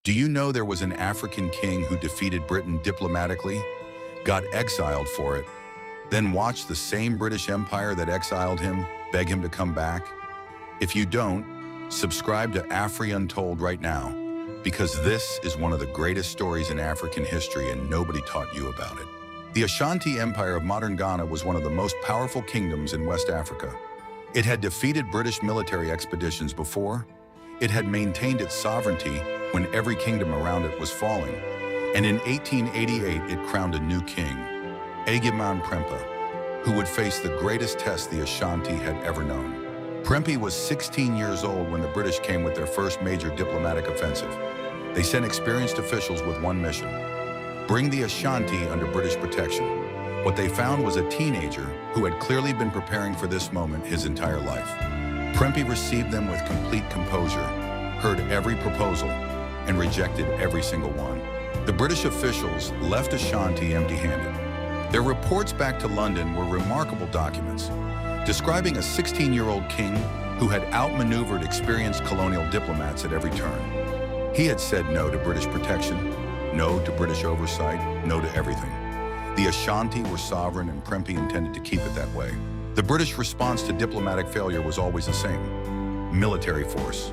Do you know there was an African king who defeated Britain diplomatically, got exiled for it, then watched the same British Empire that exiled him beg him to come back? If you don't, subscribe to Afri Untold right now, because this is one of the greatest stories in African history and nobody taught you about it. The Ashanti Empire of modern Ghana was one of the most powerful kingdoms in West Africa. It had defeated British military expeditions before. It had maintained its sovereignty when every kingdom around it was falling. And in 1888, it crowned a new king, Egeman Prempeh, who would face the greatest test the Ashanti had ever known. Prempeh was 16 years old when the British came with their first major diplomatic offensive. They sent experienced officials with one mission: bring the Ashanti under British protection. What they found was a teenager who had clearly been preparing for this moment his entire life. Prempeh received them with complete composure, heard every proposal, and rejected every single one. The British officials left Ashanti empty-handed. Their reports back to London were remarkable documents, describing a 16-year-old king who had outmaneuvered experienced colonial diplomats at every turn. He had said no to British protection, no to British oversight, no to everything. The Ashanti were sovereign and Prempeh intended to keep it that way. The British response to diplomatic failure was always the same: military force.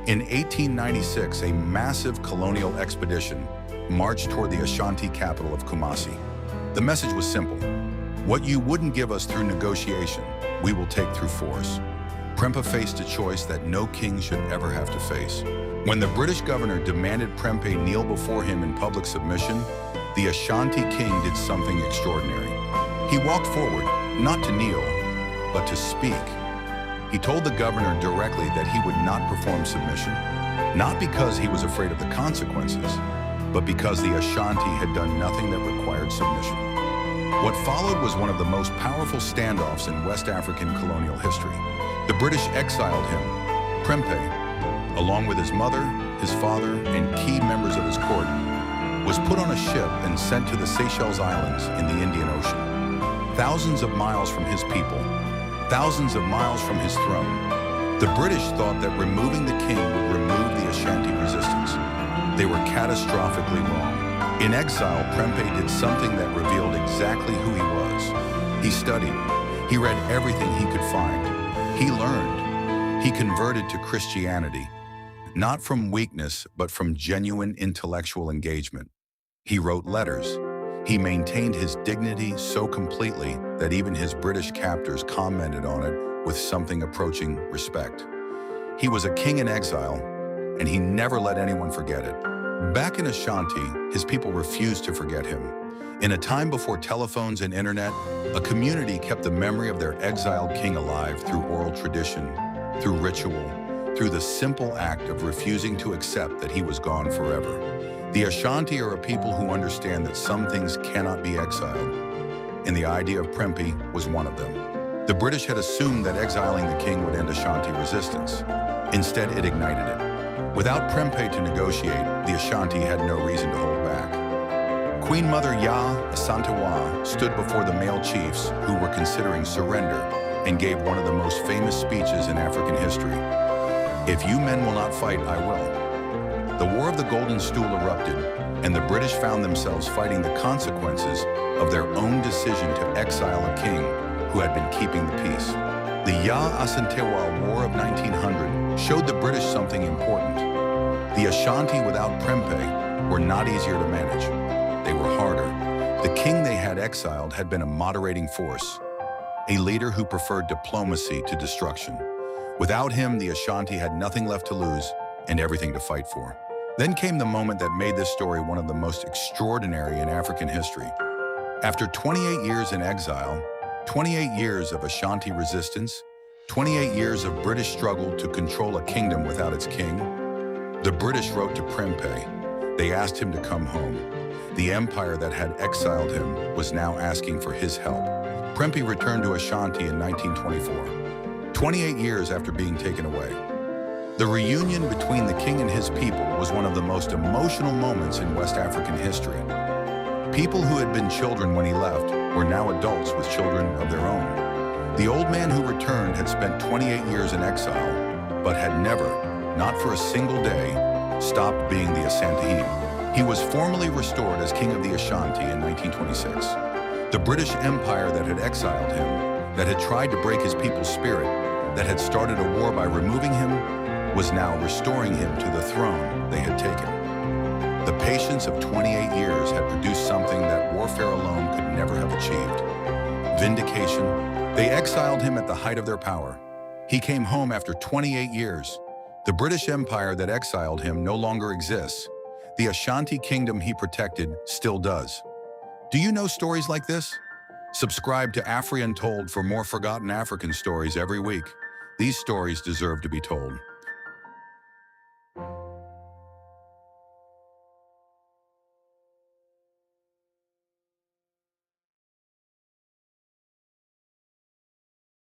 In 1896, a massive colonial expedition marched toward the Ashanti capital of Kumasi. The message was simple: what you wouldn't give us through negotiation, we will take through force. Prempeh faced a choice that no king should ever have to face. When the British governor demanded Prempeh kneel before him in public submission, the Ashanti king did something extraordinary. He walked forward, not to kneel, but to speak. He told the governor directly that he would not perform submission, not because he was afraid of the consequences, but because the Ashanti had done nothing that required submission. What followed was one of the most powerful standoffs in West African colonial history. The British exiled him, Prempeh, along with his mother, his father, and key members of his court, was put on a ship and sent to the Seychelles Islands in the Indian Ocean. Thousands of miles from his people, thousands of miles from his throne, the British thought that removing the king would remove the Ashanti resistance. They were catastrophically wrong. In exile, Prempeh did something that revealed exactly who he was. He studied. He read everything he could find. He learned. He converted to Christianity, not from weakness, but from genuine intellectual engagement. He wrote letters. He maintained his dignity so completely that even his British captors commented on it with something approaching respect. He was a king in exile, and he never let anyone forget it. Back in Ashanti, his people refused to forget him. In a time before telephones and internet, a community kept the memory of their exiled king alive through oral tradition, through ritual, through the simple act of refusing to accept that he was gone forever. The Ashanti are a people who understand that some things cannot be exiled, and the idea of Prempeh was one of them. The British had assumed that exiling the king would end Ashanti resistance. Instead, it ignited it. Without Prempeh to negotiate, the Ashanti had no reason to hold back. Queen Mother Yaa Asantewaa stood before the male chiefs who were considering surrender and gave one of the most famous speeches in African history. "If you men will not fight, I will." The War of the Golden Stool erupted, and the British found themselves fighting the consequences of their own decision to exile a king who had been keeping the peace. The Yaa Asantewaa War of 1900 showed the British something important. The Ashanti without Prempeh were not easier to manage. They were harder. The king they had exiled had been a moderating force, a leader who preferred diplomacy to destruction. Without him, the Ashanti had nothing left to lose and everything to fight for. Then came the moment that made this story one of the most extraordinary in African history. After 28 years in exile, 28 years of Ashanti resistance, 28 years of British struggle to control a kingdom without its king, the British wrote to Prempeh. They asked him to come home. The empire that had exiled him was now asking for his help. Prempeh returned to Ashanti in 1924, 28 years after being taken away. The reunion between the king and his people was one of the most emotional moments in West African history. People who had been children when he left were now adults with children of their own. The old man who returned had spent 28 years in exile, but had never, not for a single day, stopped being the Asante He was formally restored as King of the Ashanti in 1926. The British Empire that had exiled him, that had tried to break his people's spirit, that had started a war by removing him, was now restoring him to the throne they had taken. The patience of 28 years had produced something that warfare alone could never have achieved. Vindication. They exiled him at the height of their power. He came home after 28 years. The British Empire that exiled him no longer exists. The Ashanti kingdom he protected still does. Do you know stories like this? Subscribe to Afri Untold for more forgotten African stories every week. These stories deserve to be told.